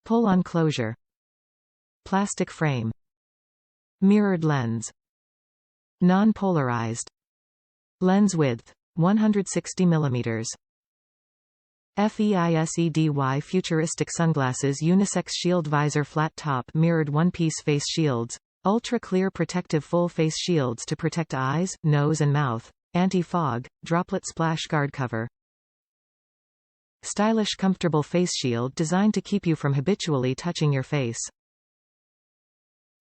Pull-on closure. Plastic frame. Mirrored lens. Non-polarized. Lens width 160 mm. FEISEDY Futuristic sunglasses. Unisex shield visor. Flat top mirrored one-piece face shields. Ultra-clear protective full-face shields to protect eyes, nose and mouth. Anti-fog. Droplet Splash Guard cover. Stylish comfortable face shield designed to keep you from habitually touching your face.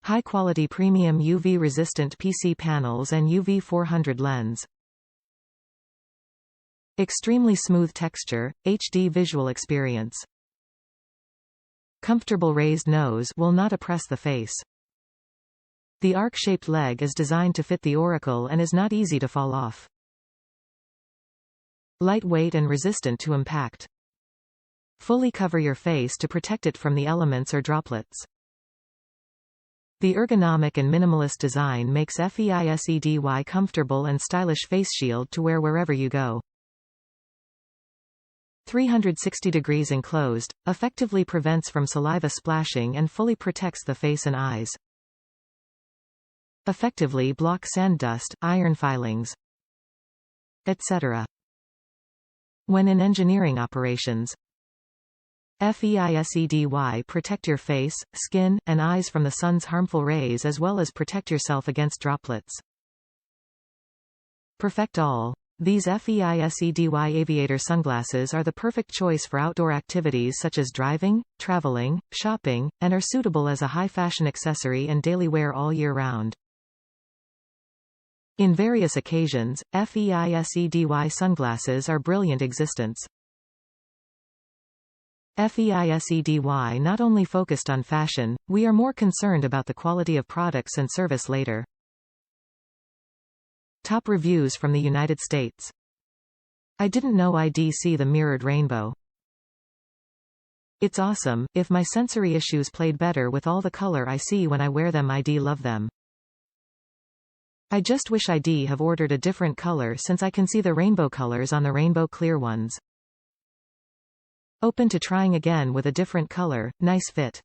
High-quality premium UV-resistant PC panels and UV 400 lens. Extremely smooth texture, HD visual experience. Comfortable raised nose will not oppress the face. The arc-shaped leg is designed to fit the auricle and is not easy to fall off. Lightweight and resistant to impact. Fully cover your face to protect it from the elements or droplets. The ergonomic and minimalist design makes FEISEDY comfortable and stylish face shield to wear wherever you go. 360 degrees enclosed, effectively prevents from saliva splashing and fully protects the face and eyes. Effectively block sand dust, iron filings, etc. When in engineering operations. FEISEDY protect your face, skin, and eyes from the sun's harmful rays as well as protect yourself against droplets. Perfect all. These FEISEDY aviator sunglasses are the perfect choice for outdoor activities such as driving, traveling, shopping, and are suitable as a high-fashion accessory and daily wear all year round. In various occasions, FEISEDY sunglasses are brilliant existence. FEISEDY not only focused on fashion, we are more concerned about the quality of products and service later. Top reviews from the United States. I didn't know I'd see the mirrored rainbow. It's awesome. If my sensory issues played better with all the color I see when I wear them, I'd love them. I just wish I'd have ordered a different color since I can see the rainbow colors on the rainbow clear ones. Open to trying again with a different color. Nice fit.